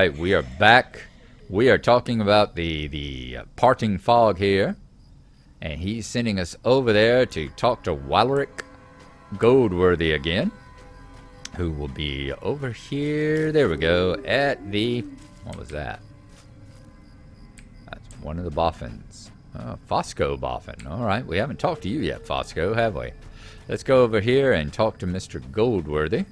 right, we are back. We are talking about the parting fog here. And he's sending us over there to talk to Walric Goldworthy again. Who will be over here. There we go. At the... What was that? That's one of the Boffins. Fosco Boffin. Alright, we haven't talked to you yet, Fosco, have we? Let's go over here and talk to Mr. Goldworthy.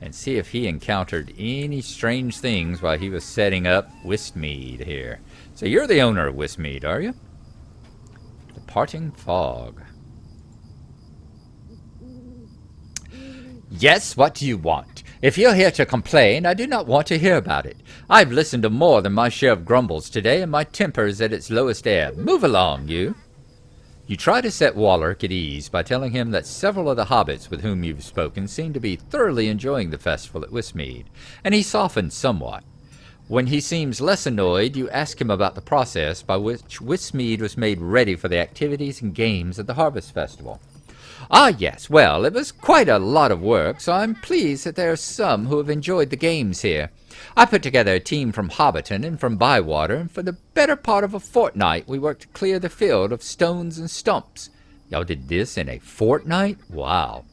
And see if he encountered any strange things while he was setting up Wistmead here. So you're the owner of Wistmead, are you? Departing fog. Yes, what do you want? If you're here to complain, I do not want to hear about it. I've listened to more than my share of grumbles today, and my temper is at its lowest ebb. Move along, you. You try to set Walric at ease by telling him that several of the hobbits with whom you've spoken seem to be thoroughly enjoying the festival at Wistmead, and he softens somewhat. When he seems less annoyed, you ask him about the process by which Wistmead was made ready for the activities and games at the Harvest Festival. Ah, yes, well, it was quite a lot of work, so I'm pleased that there are some who have enjoyed the games here. I put together a team from Hobbiton and from Bywater, and for the better part of a fortnight we worked to clear the field of stones and stumps. Y'all did this in a fortnight? Wow.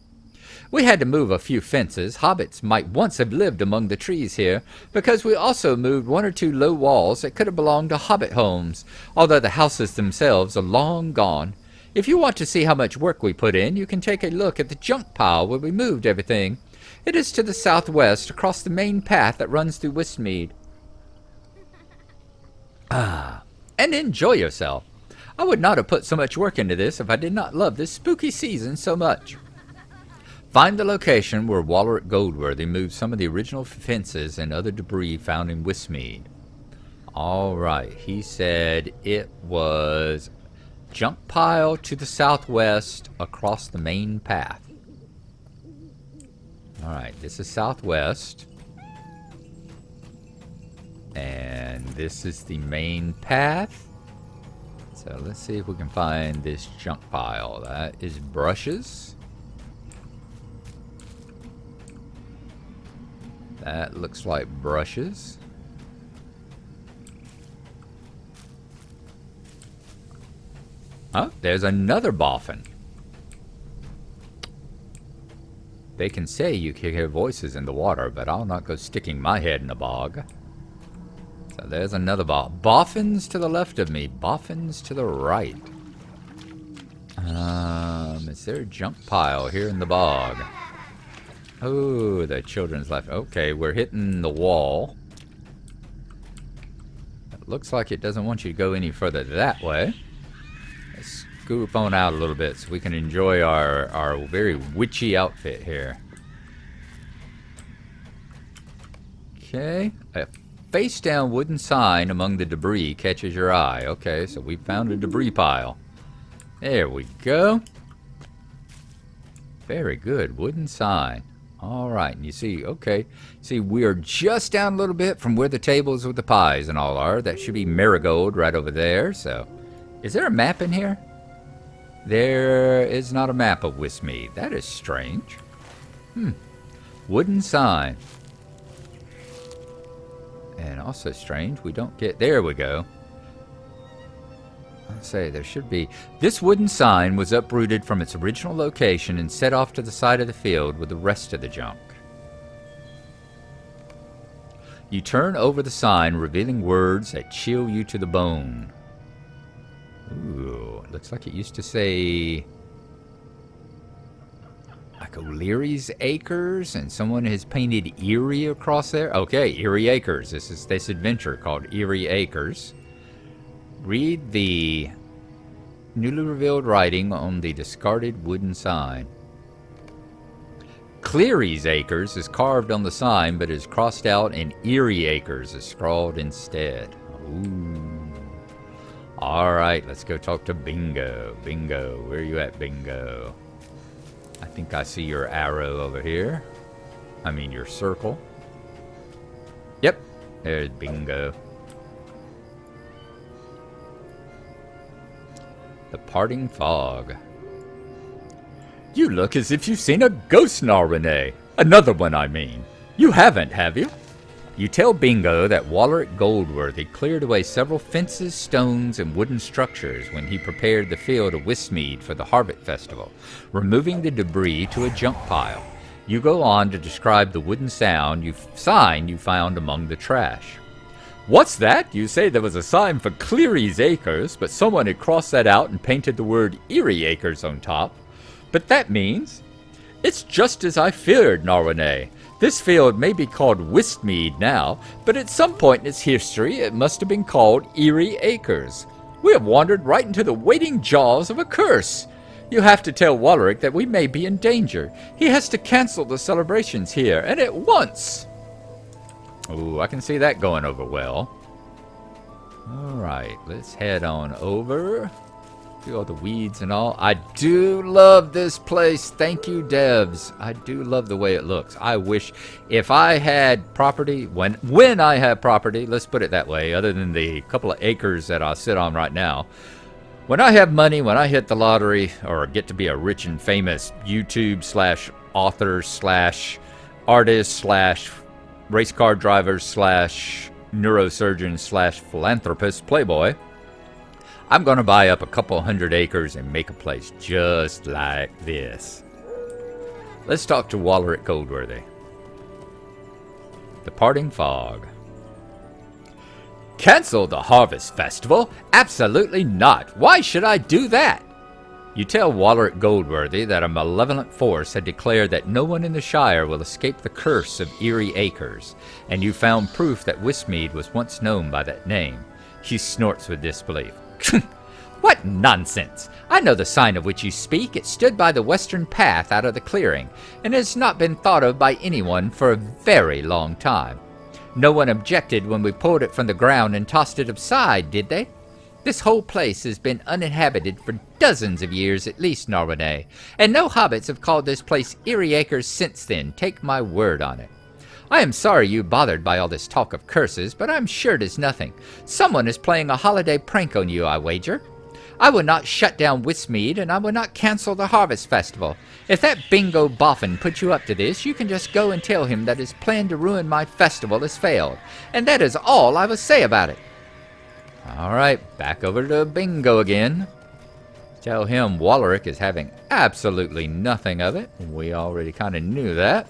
We had to move a few fences. Hobbits might once have lived among the trees here, because we also moved one or two low walls that could have belonged to hobbit homes, although the houses themselves are long gone. If you want to see how much work we put in, you can take a look at the junk pile where we moved everything. It is to the southwest, across the main path that runs through Wistmead. Ah, and enjoy yourself. I would not have put so much work into this if I did not love this spooky season so much. Find the location where Walric Goldworthy moved some of the original fences and other debris found in Wistmead. All right, he said it was junk pile to the southwest across the main path. All right, this is southwest. And this is the main path. So let's see if we can find this junk pile. That is brushes. That looks like brushes. Oh, there's another Boffin. They can say you can hear voices in the water, but I'll not go sticking my head in a bog. So there's another Boffins to the left of me, Boffins to the right. Is there a junk pile here in the bog? Oh, the children's left. Okay, we're hitting the wall. It looks like it doesn't want you to go any further that way. Let's scoop on out a little bit so we can enjoy our very witchy outfit here. Okay, a face-down wooden sign among the debris catches your eye. Okay, so we found a debris pile. There we go. Very good, wooden sign. All right, and you see, okay, see, we're just down a little bit from where the tables with the pies and all are. That should be Marigold right over there. So, is there a map in here? There is not a map of Wistmead. That is strange. Wooden sign. And also strange, we don't get, there we go. Let's say there should be. This wooden sign was uprooted from its original location and set off to the side of the field with the rest of the junk. You turn over the sign, revealing words that chill you to the bone. Ooh, it looks like it used to say like O'Leary's Acres, and someone has painted Eerie across there. Okay, Eerie Acres. This is this adventure called Eerie Acres. Read the newly revealed writing on the discarded wooden sign. Cleary's Acres is carved on the sign, but is crossed out, and Eerie Acres is scrawled instead. Ooh. All right, let's go talk to Bingo. Bingo, where are you at, Bingo? I think I see your arrow over here. I mean, your circle. Yep, there's Bingo. The parting fog. You look as if you've seen a ghost, Gnarlrynae. Another one, I mean. You haven't, have you? You tell Bingo that Wallerick Goldworthy cleared away several fences, stones, and wooden structures when he prepared the field of Wistmead for the Harvest Festival, removing the debris to a junk pile. You go on to describe the wooden sign you found among the trash. What's that? You say there was a sign for Cleary's Acres, but someone had crossed that out and painted the word Eerie Acres on top. But that means... It's just as I feared, Gnarlrynae. This field may be called Wistmead now, but at some point in its history it must have been called Eerie Acres. We have wandered right into the waiting jaws of a curse. You have to tell Wallerick that we may be in danger. He has to cancel the celebrations here, and at once. Ooh, I can see that going over well. Alright, let's head on over. See all the weeds and all. I do love this place. Thank you, devs. I do love the way it looks. I wish if I had property, when I have property, let's put it that way, other than the couple of acres that I sit on right now. When I have money, when I hit the lottery, or get to be a rich and famous YouTube / author / artist / race car driver / neurosurgeon / philanthropist playboy, I'm going to buy up a couple hundred acres and make a place just like this. Let's talk to Wallerick Goldworthy. Departing fog. Cancel the Harvest Festival? Absolutely not. Why should I do that? You tell Wallerick Goldworthy that a malevolent force had declared that no one in the Shire will escape the curse of Eerie Acres, and you found proof that Wistmead was once known by that name. She snorts with disbelief. What nonsense! I know the sign of which you speak. It stood by the western path out of the clearing, and has not been thought of by anyone for a very long time. No one objected when we pulled it from the ground and tossed it aside, did they? This whole place has been uninhabited for dozens of years at least, Gnarlrynae, and no hobbits have called this place Eerie Acres since then, take my word on it. I am sorry you bothered by all this talk of curses, but I'm sure it is nothing. Someone is playing a holiday prank on you, I wager. I will not shut down Wistmead, and I will not cancel the Harvest Festival. If that Bingo Boffin put you up to this, you can just go and tell him that his plan to ruin my festival has failed. And that is all I will say about it. Alright, back over to Bingo again. Tell him Wallerick is having absolutely nothing of it. We already kind of knew that.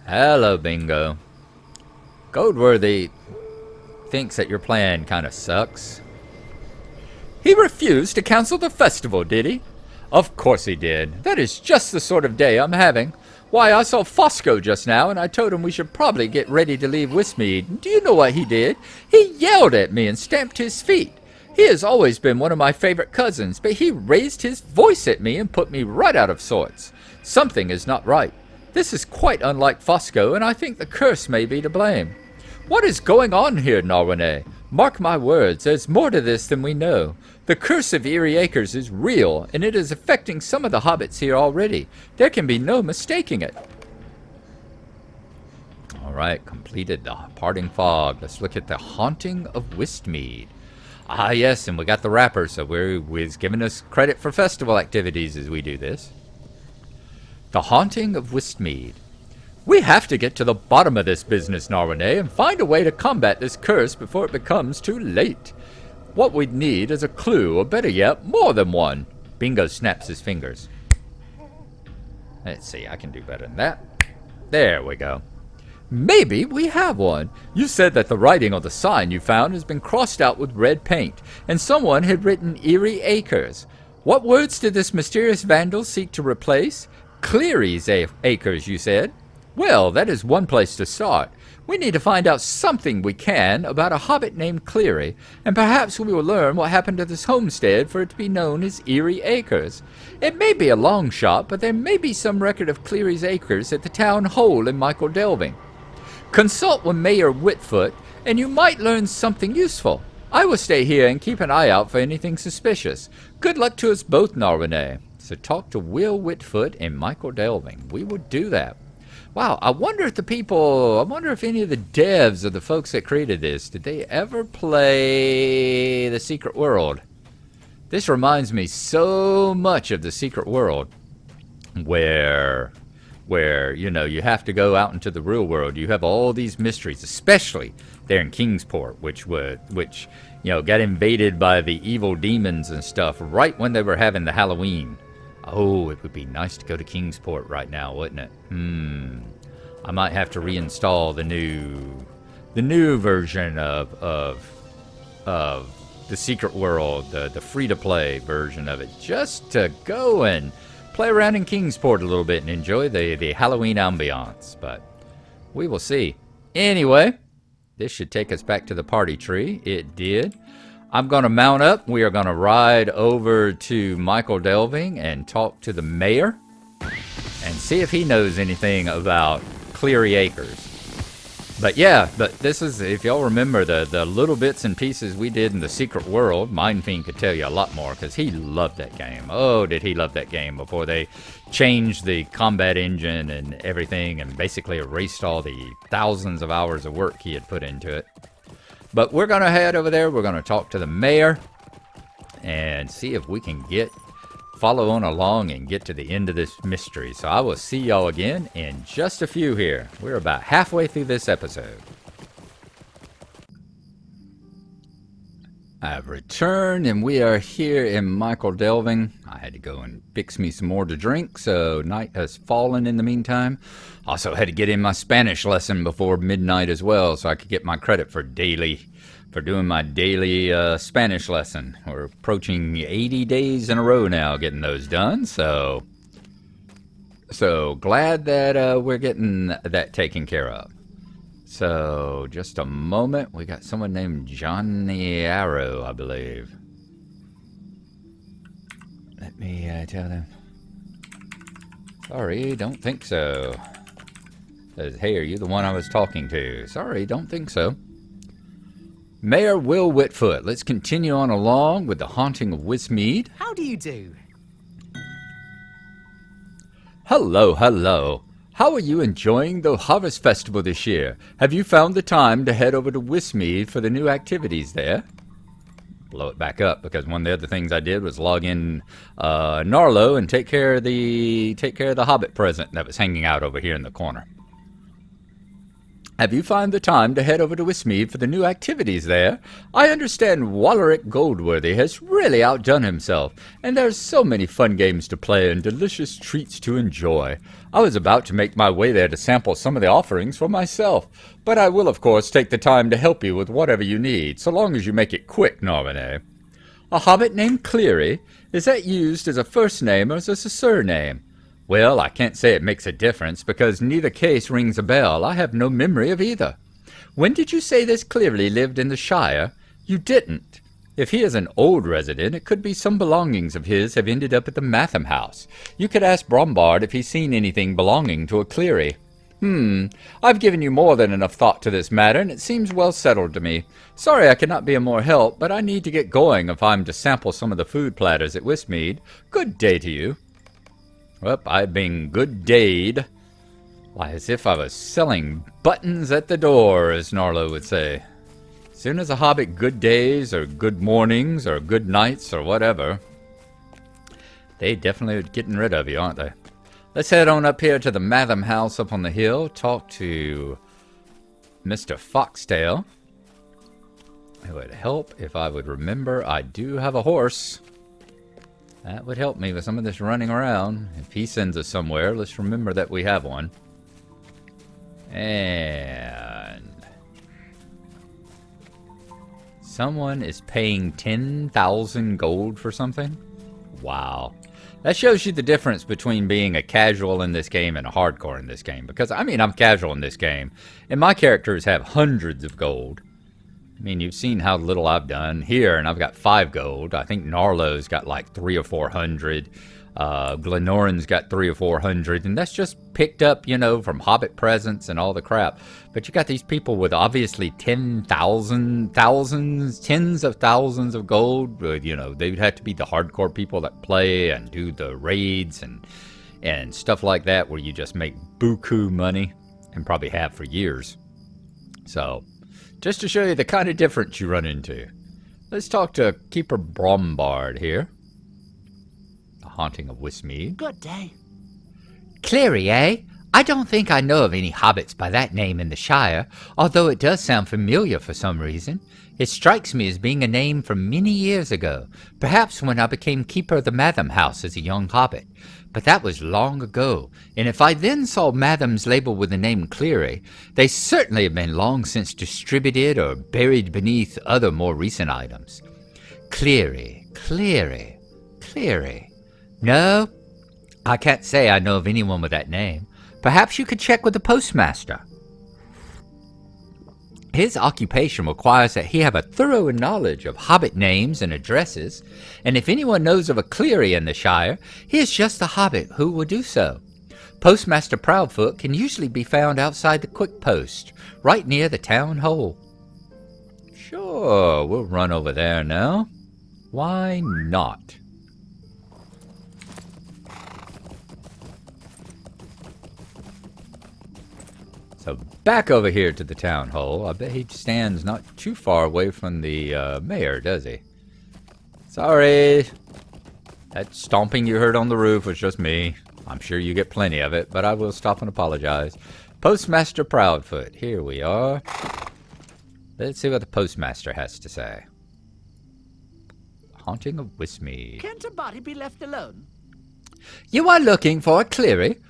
Hello, Bingo. Goldworthy thinks that your plan kind of sucks. He refused to cancel the festival, did he? Of course he did. That is just the sort of day I'm having. Why, I saw Fosco just now, and I told him we should probably get ready to leave Wistmead. Do you know what he did? He yelled at me and stamped his feet. He has always been one of my favorite cousins, but he raised his voice at me and put me right out of sorts. Something is not right. This is quite unlike Fosco, and I think the curse may be to blame. What is going on here, Gnarlrynae? Mark my words, there's more to this than we know. The curse of Eerie Acres is real, and it is affecting some of the hobbits here already. There can be no mistaking it. Alright, completed the Parting Fog. Let's look at the Haunting of Wistmead. Ah, yes, and we got the wrapper, so he's giving us credit for festival activities as we do this. The Haunting of Wistmead. We have to get to the bottom of this business, Gnarlrynae, and find a way to combat this curse before it becomes too late. What we'd need is a clue, or better yet, more than one. Bingo snaps his fingers. Let's see, I can do better than that. There we go. Maybe we have one. You said that the writing on the sign you found has been crossed out with red paint, and someone had written Eerie Acres. What words did this mysterious vandal seek to replace? Cleary's Acres, you said? Well, that is one place to start. We need to find out something we can about a hobbit named Cleary, and perhaps we will learn what happened to this homestead for it to be known as Eerie Acres. It may be a long shot, but there may be some record of Cleary's Acres at the town hall in Michael Delving. Consult with Mayor Whitfoot, and you might learn something useful. I will stay here and keep an eye out for anything suspicious. Good luck to us both, Gnarlrynae. So talk to Will Whitfoot and Michael Delving. We will do that. Wow, I wonder if any of the devs or the folks that created this, did they ever play The Secret World? This reminds me so much of the Secret World, where you know, you have to go out into the real world. You have all these mysteries, especially there in Kingsport, which you know, got invaded by the evil demons and stuff right when they were having the Halloween. Oh, it would be nice to go to Kingsport right now, wouldn't it? I might have to reinstall the new version of the Secret World, the free-to-play version of it, just to go and play around in Kingsport a little bit and enjoy the Halloween ambiance. But we will see. Anyway, this should take us back to the party tree. It did. I'm going to mount up. We are going to ride over to Michael Delving and talk to the mayor and see if he knows anything about Cleary Acres. But yeah, this is, if y'all remember the little bits and pieces we did in the Secret World, Mindfiend could tell you a lot more because he loved that game. Oh, did he love that game before they changed the combat engine and everything and basically erased all the thousands of hours of work he had put into it. But we're going to head over there. We're going to talk to the mayor and see if we can follow on along and get to the end of this mystery. So I will see y'all again in just a few here. We're about halfway through this episode. I've returned and we are here in Michael Delving. I had to go and fix me some more to drink, so night has fallen in the meantime. Also had to get in my Spanish lesson before midnight as well, so I could get my credit for doing my daily Spanish lesson. We're approaching 80 days in a row now getting those done, so glad that we're getting that taken care of. So, just a moment. We got someone named Johnny Arrow, I believe. Let me tell them. Sorry, don't think so. Says, hey, are you the one I was talking to? Sorry, don't think so. Mayor Will Whitfoot. Let's continue on along with the haunting of Wistmead. How do you do? Hello, hello. How are you enjoying the Harvest Festival this year? Have you found the time to head over to Wistmead for the new activities there? Blow it back up, because one of the other things I did was log in Gnarlo and take care of the Hobbit present that was hanging out over here in the corner. Have you found the time to head over to Wistmead for the new activities there? I understand Wallerick Goldworthy has really outdone himself, and there's so many fun games to play and delicious treats to enjoy. I was about to make my way there to sample some of the offerings for myself, but I will of course take the time to help you with whatever you need, so long as you make it quick, Gnarlrynae. A hobbit named Cleary? Is that used as a first name or as a surname? Well, I can't say it makes a difference, because neither case rings a bell. I have no memory of either. When did you say this Cleary lived in the Shire? You didn't. If he is an old resident, it could be some belongings of his have ended up at the Matham House. You could ask Brombard if he's seen anything belonging to a Cleary. I've given you more than enough thought to this matter, and it seems well settled to me. Sorry I cannot be of more help, but I need to get going if I'm to sample some of the food platters at Wistmead. Good day to you. Well, I've been good dayed. Why, as if I was selling buttons at the door, as Gnarlo would say. As soon as a hobbit good days, or good mornings, or good nights, or whatever, they definitely are getting rid of you, aren't they? Let's head on up here to the Matham House up on the hill, talk to Mr. Foxtail. It would help if I would remember I do have a horse. That would help me with some of this running around. If he sends us somewhere, let's remember that we have one. And someone is paying 10,000 gold for something? Wow. That shows you the difference between being a casual in this game and a hardcore in this game. Because, I mean, I'm casual in this game, and my characters have hundreds of gold. I mean, you've seen how little I've done here, and I've got 5 gold. I think Gnarlo's got like 300 or 400. Glennoran's got 300 or 400, and that's just picked up, you know, from Hobbit presents and all the crap. But you got these people with obviously 10,000, tens of thousands of gold. You know, they'd have to be the hardcore people that play and do the raids and stuff like that, where you just make buku money, and probably have for years. So, just to show you the kind of difference you run into. Let's talk to Keeper Brombard here. The Haunting of Wistmead. Good day. Cleary, eh? I don't think I know of any hobbits by that name in the Shire, although it does sound familiar for some reason. It strikes me as being a name from many years ago, perhaps when I became keeper of the Matham house as a young hobbit. But that was long ago, and if I then saw Matham's label with the name Cleary, they certainly have been long since distributed or buried beneath other more recent items. Cleary. No, I can't say I know of anyone with that name. Perhaps you could check with the postmaster. His occupation requires that he have a thorough knowledge of hobbit names and addresses, and if anyone knows of a Cleary in the Shire, he is just a hobbit who will do so. Postmaster Proudfoot can usually be found outside the Quick Post, right near the town hall. Sure, we'll run over there now. Why not? So back over here to the town hall. I bet he stands not too far away from the mayor, does he? Sorry. That stomping you heard on the roof was just me. I'm sure you get plenty of it, but I will stop and apologize. Postmaster Proudfoot, here we are. Let's see what the postmaster has to say. Haunting of Wistmead. Can't a body be left alone? You are looking for a Cleary?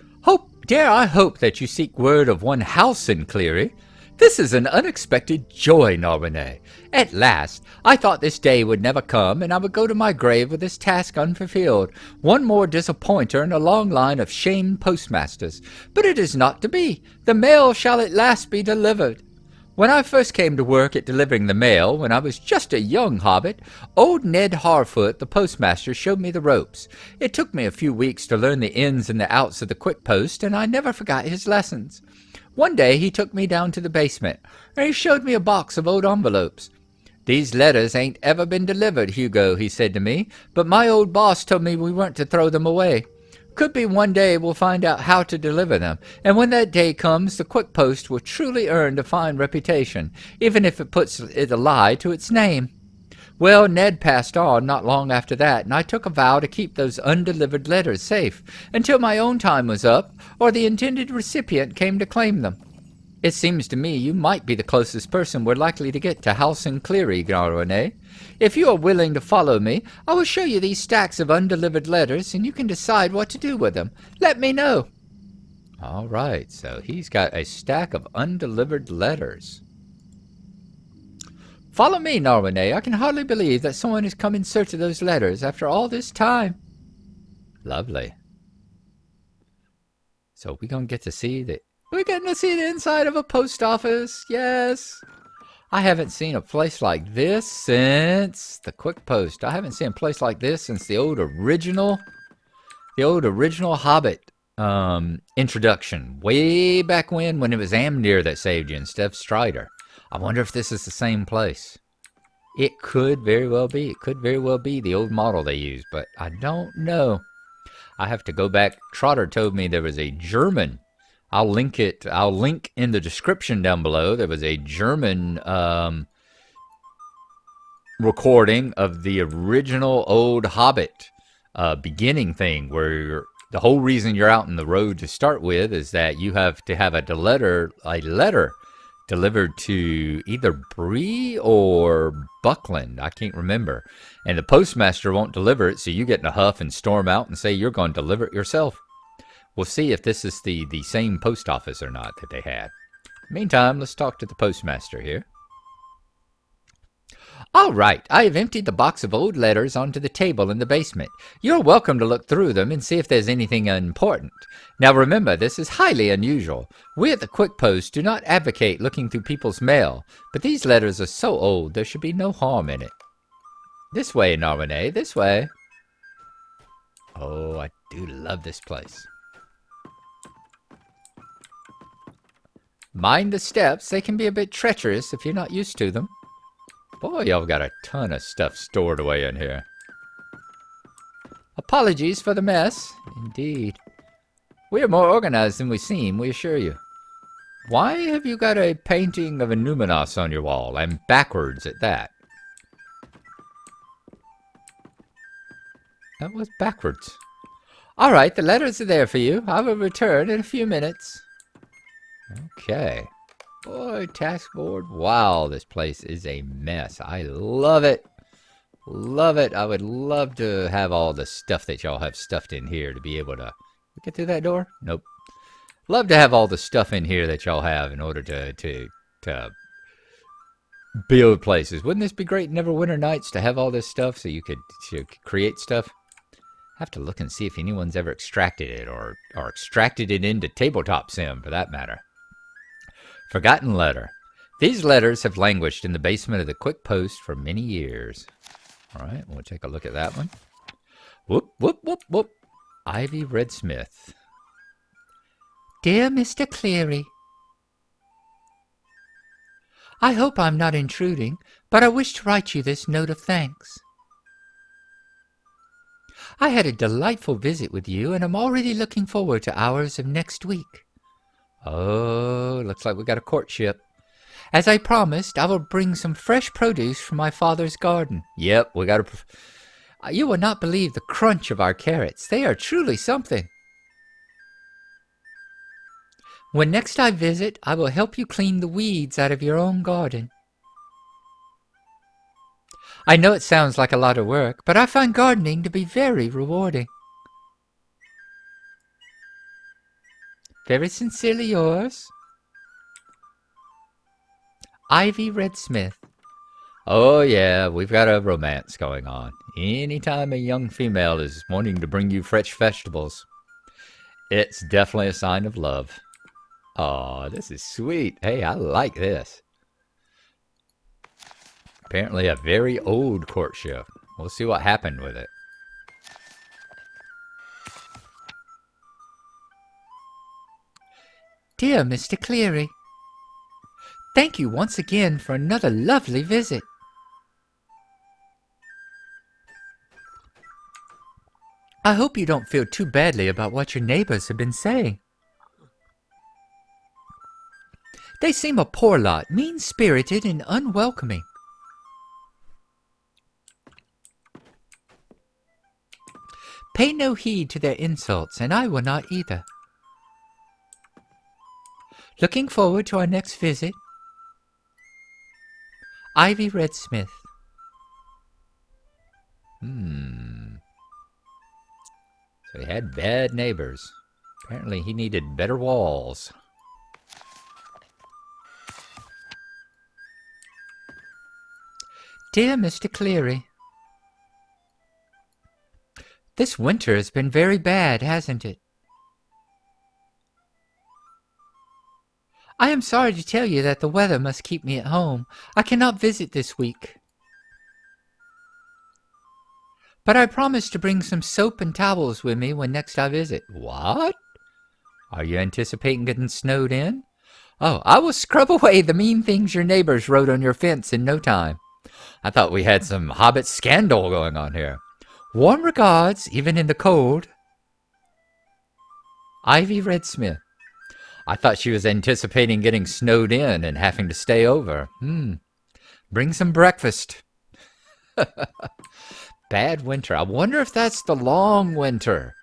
Dare I hope that you seek word of one house in Cleary? This is an unexpected joy, Gnarlrynae. At last, I thought this day would never come, and I would go to my grave with this task unfulfilled, one more disappointer in a long line of shamed postmasters. But it is not to be. The mail shall at last be delivered. When I first came to work at delivering the mail, when I was just a young hobbit, old Ned Harfoot, the postmaster, showed me the ropes. It took me a few weeks to learn the ins and the outs of the Quick Post, and I never forgot his lessons. One day he took me down to the basement, and he showed me a box of old envelopes. "These letters ain't ever been delivered, Hugo," he said to me, "but my old boss told me we weren't to throw them away. Could be one day we'll find out how to deliver them, and when that day comes, the Quick Post will truly earn a fine reputation, even if it puts it a lie to its name." Well, Ned passed on not long after that, and I took a vow to keep those undelivered letters safe until my own time was up, or the intended recipient came to claim them. It seems to me you might be the closest person we're likely to get to House and Cleary, Gnarlrynae. If you are willing to follow me, I will show you these stacks of undelivered letters, and you can decide what to do with them. Let me know. All right, so he's got a stack of undelivered letters. Follow me, Gnarlrynae. I can hardly believe that someone has come in search of those letters after all this time. Lovely. So we're going to get to see the... We're getting to see the inside of a post office. Yes. I haven't seen a place like this since the Quick Post. I haven't seen a place like this since the old original Hobbit introduction. Way back when it was Amnir that saved you instead of Strider. I wonder if this is the same place. It could very well be. It could very well be the old model they used, but I don't know. I have to go back. Trotter told me there was a German. I'll link in the description down below. There was a German recording of the original old Hobbit beginning thing, where the whole reason you're out in the road to start with is that you have to have a letter delivered to either Bree or Buckland. I can't remember. And the postmaster won't deliver it, so you get in a huff and storm out and say you're going to deliver it yourself. We'll see if this is the same post office or not that they had. Meantime, let's talk to the postmaster here. All right, I have emptied the box of old letters onto the table in the basement. You're welcome to look through them and see if there's anything important. Now remember, this is highly unusual. We at the Quick Post do not advocate looking through people's mail, but these letters are so old there should be no harm in it. This way, Gnarlrynae, this way. Oh, I do love this place. Mind the steps, they can be a bit treacherous if you're not used to them. Boy, y'all got a ton of stuff stored away in here. Apologies for the mess. Indeed. We are more organized than we seem, we assure you. Why have you got a painting of a Numinos on your wall, and backwards at that? That was backwards. All right, the letters are there for you. I will return in a few minutes. Okay. Boy, task board. Wow, this place is a mess. I love it. Love it. I would love to have all the stuff that y'all have stuffed in here to be able to... Get through that door? Nope. Love to have all the stuff in here that y'all have in order to build places. Wouldn't this be great in Neverwinter Nights to have all this stuff so you could create stuff? Have to look and see if anyone's ever extracted it or extracted it into Tabletop Sim for that matter. Forgotten letter. These letters have languished in the basement of the Quick Post for many years. All right, we'll take a look at that one. Whoop, whoop, whoop, whoop. Ivy Redsmith. Dear Mr. Cleary, I hope I'm not intruding, but I wish to write you this note of thanks. I had a delightful visit with you, and I'm already looking forward to hours of next week. Oh, looks like we got a courtship. As I promised, I will bring some fresh produce from my father's garden. Yep, we got to... You will not believe the crunch of our carrots. They are truly something. When next I visit, I will help you clean the weeds out of your own garden. I know it sounds like a lot of work, but I find gardening to be very rewarding. Very sincerely yours, Ivy Redsmith. Oh yeah, we've got a romance going on. Anytime a young female is wanting to bring you fresh vegetables, it's definitely a sign of love. Oh, this is sweet. Hey, I like this. Apparently a very old courtship. We'll see what happened with it. Dear Mr. Cleary, thank you once again for another lovely visit. I hope you don't feel too badly about what your neighbors have been saying. They seem a poor lot, mean-spirited and unwelcoming. Pay no heed to their insults, and I will not either. Looking forward to our next visit, Ivy Redsmith. So he had bad neighbors. Apparently he needed better walls. Dear Mr. Cleary, this winter has been very bad, hasn't it? I am sorry to tell you that the weather must keep me at home. I cannot visit this week. But I promise to bring some soap and towels with me when next I visit. What? Are you anticipating getting snowed in? Oh, I will scrub away the mean things your neighbors wrote on your fence in no time. I thought we had some Hobbit scandal going on here. Warm regards, even in the cold. Ivy Redsmith. I thought she was anticipating getting snowed in and having to stay over. Bring some breakfast. Bad winter. I wonder if that's the long winter.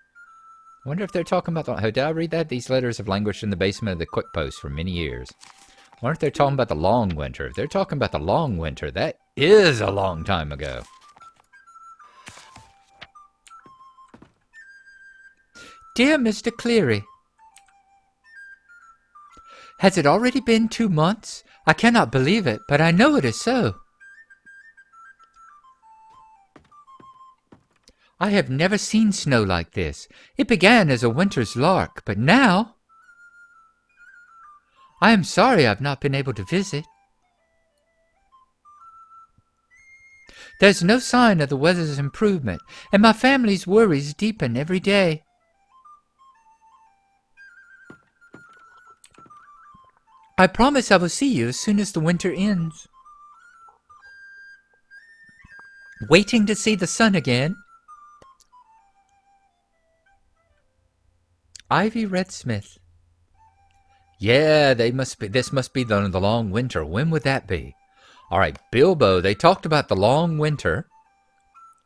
I wonder if they're talking about the... Did I read that? These letters have languished in the basement of the Quick Post for many years. I wonder if they're talking about the long winter. If they're talking about the long winter, that is a long time ago. Dear Mr. Cleary, has it already been 2 months? I cannot believe it, but I know it is so. I have never seen snow like this. It began as a winter's lark, but now... I am sorry I've not been able to visit. There's no sign of the weather's improvement, and my family's worries deepen every day. I promise I will see you as soon as the winter ends. Waiting to see the sun again. Ivy Redsmith. Yeah, this must be the long winter. When would that be? All right, Bilbo, they talked about the long winter.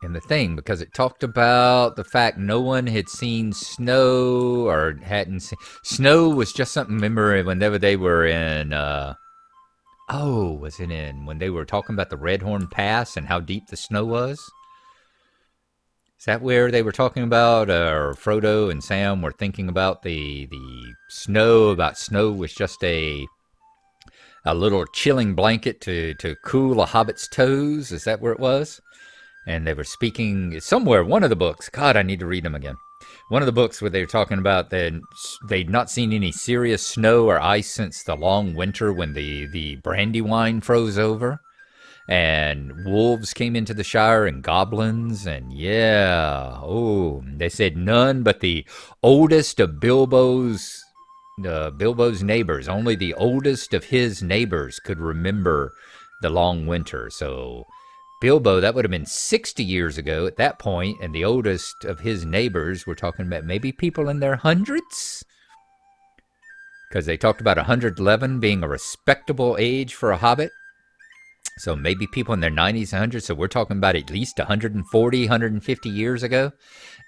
in the thing, because it talked about the fact no one had seen snow or hadn't seen snow. Was just something memory whenever they were in was it in when they were talking about the Redhorn Pass and how deep the snow was? Is that where they were talking about, or Frodo and Sam were thinking about the snow? About snow was just a little chilling blanket to cool a hobbit's toes. Is that where it was? And they were speaking somewhere, one of the books. God, I need to read them again. One of the books where they were talking about that they'd not seen any serious snow or ice since the long winter when the Brandywine froze over. And wolves came into the Shire and goblins. And yeah, they said none but the oldest of Bilbo's neighbors. Only the oldest of his neighbors could remember the long winter. So Bilbo, that would have been 60 years ago at that point, and the oldest of his neighbors, we're talking about maybe people in their hundreds? Because they talked about 111 being a respectable age for a hobbit. So maybe people in their 90s and 100s, so we're talking about at least 140, 150 years ago.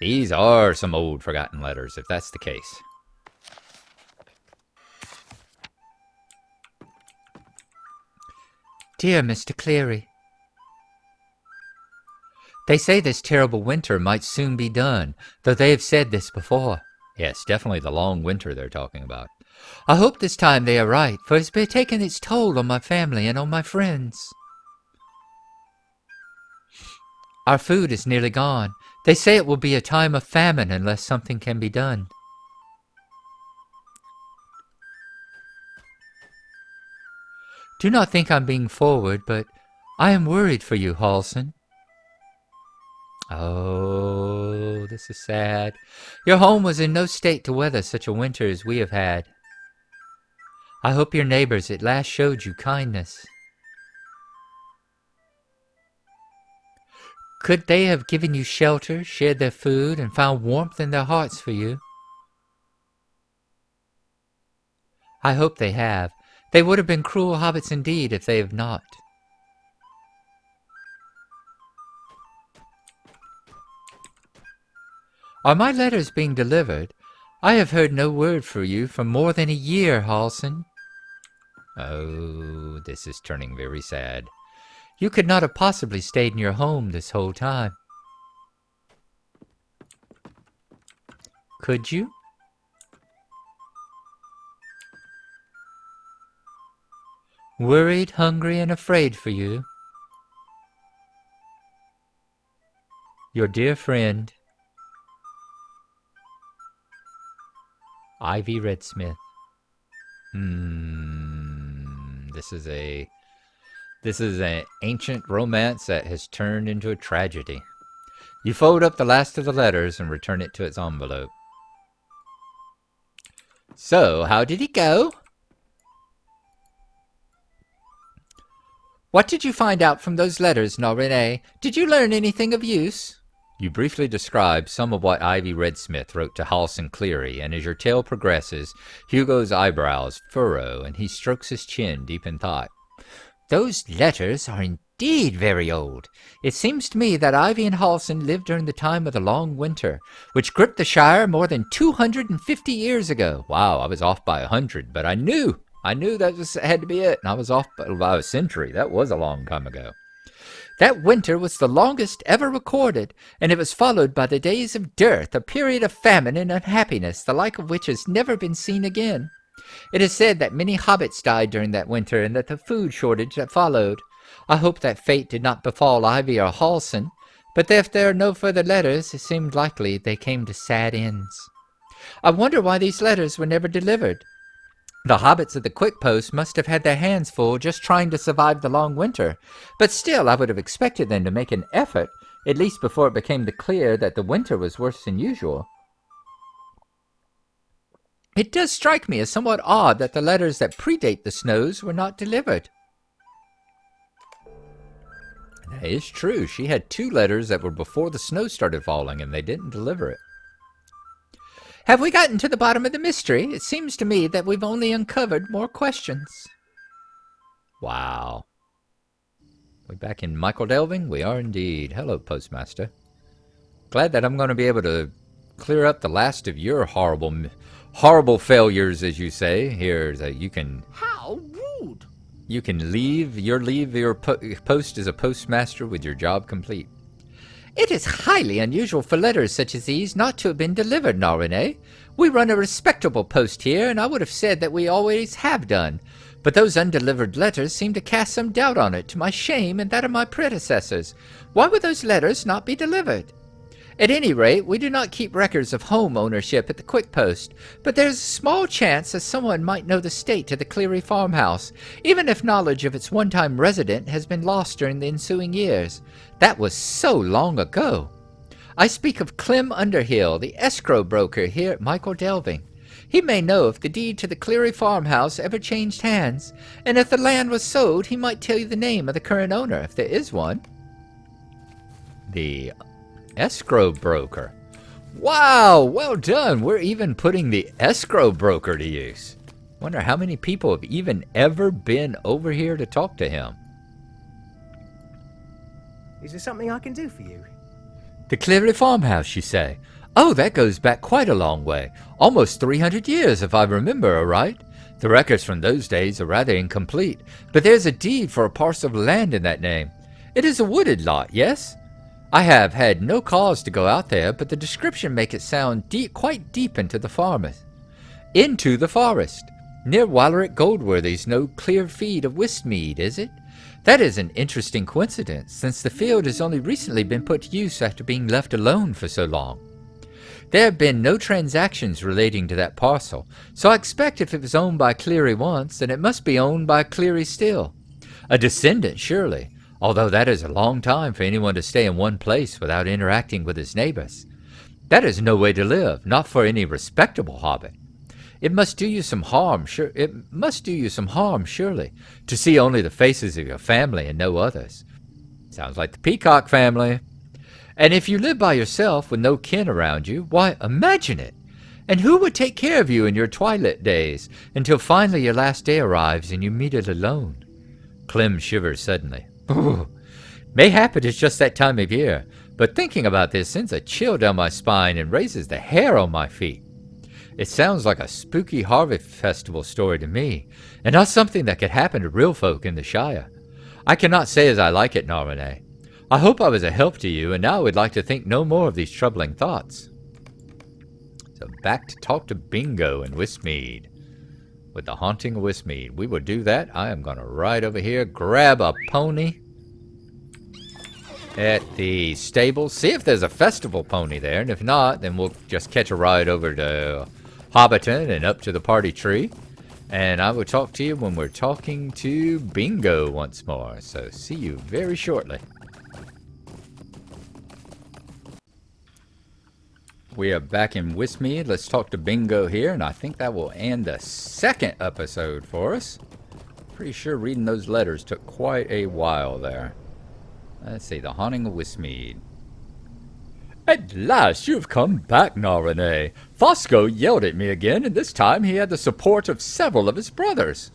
These are some old forgotten letters, if that's the case. Dear Mr. Cleary, they say this terrible winter might soon be done, though they have said this before. Yes, definitely the long winter they're talking about. I hope this time they are right, for it's been taking its toll on my family and on my friends. Our food is nearly gone. They say it will be a time of famine unless something can be done. Do not think I'm being forward, but I am worried for you, Halsin. Oh, this is sad. Your home was in no state to weather such a winter as we have had. I hope your neighbors at last showed you kindness. Could they have given you shelter, shared their food, and found warmth in their hearts for you? I hope they have. They would have been cruel hobbits indeed if they have not. Are my letters being delivered? I have heard no word for you for more than a year, Halsin. Oh, this is turning very sad. You could not have possibly stayed in your home this whole time. Could you? Worried, hungry, and afraid for you. Your dear friend, Ivy Redsmith. This is an ancient romance that has turned into a tragedy. You fold up the last of the letters and return it to its envelope. So, how did it go? What did you find out from those letters, Gnarlrynae? Did you learn anything of use? You briefly describe some of what Ivy Redsmith wrote to Halsin Cleary, and as your tale progresses, Hugo's eyebrows furrow, and he strokes his chin deep in thought. Those letters are indeed very old. It seems to me that Ivy and Halsin lived during the time of the long winter, which gripped the Shire more than 250 years ago. Wow, I was off by 100, but I knew that had to be it, and I was off by a century. That was a long time ago. That winter was the longest ever recorded, and it was followed by the days of dearth, a period of famine and unhappiness, the like of which has never been seen again. It is said that many hobbits died during that winter, and that the food shortage that followed. I hope that fate did not befall Ivy or Halsin, but if there are no further letters, it seemed likely they came to sad ends. I wonder why these letters were never delivered. The hobbits at the Quick Post must have had their hands full just trying to survive the long winter, but still I would have expected them to make an effort, at least before it became clear that the winter was worse than usual. It does strike me as somewhat odd that the letters that predate the snows were not delivered. That is true. She had 2 letters that were before the snow started falling, and they didn't deliver it. Have we gotten to the bottom of the mystery? It seems to me that we've only uncovered more questions. Wow. We back in Michael Delving? We are indeed. Hello, Postmaster. Glad that I'm going to be able to clear up the last of your horrible failures, as you say. Here, that you can... How rude! You can leave your post as a postmaster with your job complete. It is highly unusual for letters such as these not to have been delivered, Gnarlrynae. We run a respectable post here, and I would have said that we always have done. But those undelivered letters seem to cast some doubt on it, to my shame and that of my predecessors. Why would those letters not be delivered? At any rate, we do not keep records of home ownership at the Quick Post, but there is a small chance that someone might know the state of the Cleary farmhouse, even if knowledge of its one-time resident has been lost during the ensuing years. That was so long ago. I speak of Clem Underhill, the escrow broker here at Michael Delving. He may know if the deed to the Cleary farmhouse ever changed hands, and if the land was sold, he might tell you the name of the current owner, if there is one. The escrow broker. Wow, well done. We're even putting the escrow broker to use. Wonder how many people have even ever been over here to talk to him. Is there something I can do for you? The Cleary farmhouse, you say? Oh, that goes back quite a long way. Almost 300 years, if I remember aright. The records from those days are rather incomplete, but there's a deed for a parcel of land in that name. It is a wooded lot, yes? I have had no cause to go out there, but the description makes it sound quite deep into the forest. Near Walerick Goldworthy's no clear feed of Wistmead, is it? That is an interesting coincidence, since the field has only recently been put to use after being left alone for so long. There have been no transactions relating to that parcel, so I expect if it was owned by Cleary once, then it must be owned by Cleary still. A descendant, surely, although that is a long time for anyone to stay in one place without interacting with his neighbors. That is no way to live, not for any respectable hobbit. It must do you some harm, surely, to see only the faces of your family and no others. Sounds like the Peacock family. And if you live by yourself with no kin around you, why, imagine it! And who would take care of you in your twilight days, until finally your last day arrives and you meet it alone? Clem shivers suddenly. Mayhap it is just that time of year, but thinking about this sends a chill down my spine and raises the hair on my feet. It sounds like a spooky harvest festival story to me, and not something that could happen to real folk in the Shire. I cannot say as I like it, Gnarlrynae. I hope I was a help to you, and now I would like to think no more of these troubling thoughts. So back to talk to Bingo and Wistmead. With the haunting of Wistmead. We will do that. I am going to ride over here, grab a pony at the stable, see if there's a festival pony there, and if not, then we'll just catch a ride over to Hobbiton and up to the party tree. And I will talk to you when we're talking to Bingo once more. So see you very shortly. We are back in Wistmead. Let's talk to Bingo here, and I think that will end the second episode for us. Pretty sure reading those letters took quite a while there. Let's see, the haunting of Wistmead. At last you've come back, Gnarlrynae. Fosco yelled at me again, and this time he had the support of several of his brothers.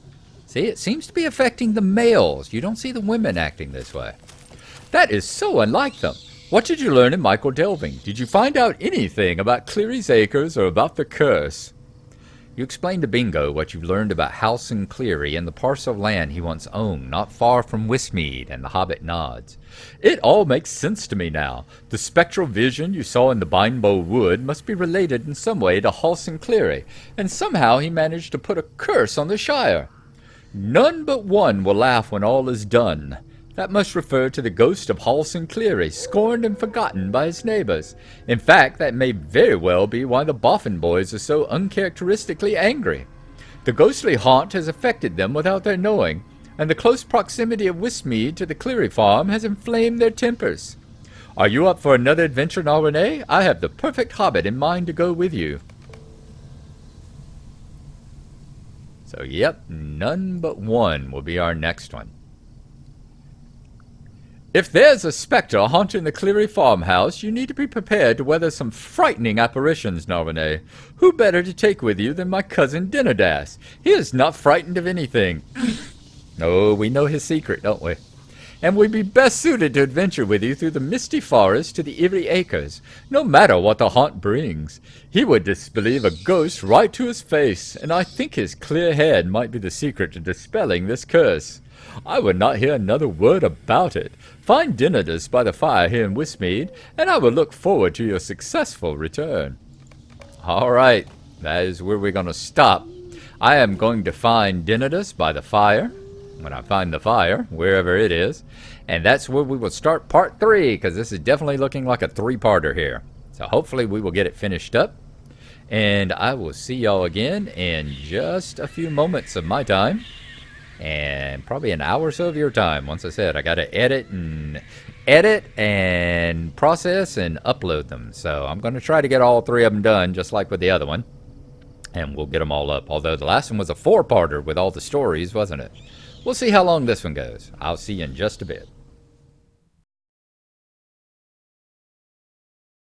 See, it seems to be affecting the males. You don't see the women acting this way. That is so unlike them. What did you learn in Michael Delving? Did you find out anything about Cleary's Acres or about the curse? You explained to Bingo what you've learned about Halcyon Cleary and the parcel of land he once owned, not far from Wistmead, and the Hobbit nods. It all makes sense to me now. The spectral vision you saw in the Bingo Wood must be related in some way to Halcyon Cleary, and somehow he managed to put a curse on the Shire. None but one will laugh when all is done. That must refer to the ghost of Halcyon Cleary, scorned and forgotten by his neighbors. In fact, that may very well be why the Boffin boys are so uncharacteristically angry. The ghostly haunt has affected them without their knowing, and the close proximity of Wistmead to the Cleary farm has inflamed their tempers. Are you up for another adventure, Gnarlrynae? I have the perfect hobbit in mind to go with you. So, yep, none but one will be our next one. If there's a spectre haunting the Cleary farmhouse, you need to be prepared to weather some frightening apparitions, Gnarlrynae. Who better to take with you than my cousin Dinnerdass? He is not frightened of anything. Oh, we know his secret, don't we? and would be best suited to adventure with you through the misty forest to the Eerie acres, no matter what the haunt brings. He would disbelieve a ghost right to his face, and I think his clear head might be the secret to dispelling this curse. I would not hear another word about it. Find Dinodus by the fire here in Wistmead, and I will look forward to your successful return. All right, that is where we're going to stop. I am going to find Dinodus by the fire, when I find the fire, wherever it is. And that's where we will start part 3, because this is definitely looking like a 3-parter here. So hopefully we will get it finished up. And I will see y'all again in just a few moments of my time. And probably an hour or so of your time. Once I said, I got to edit and process and upload them. So I'm going to try to get all 3 of them done, just like with the other one. And we'll get them all up. Although the last one was a 4-parter with all the stories, wasn't it? We'll see how long this one goes. I'll see you in just a bit.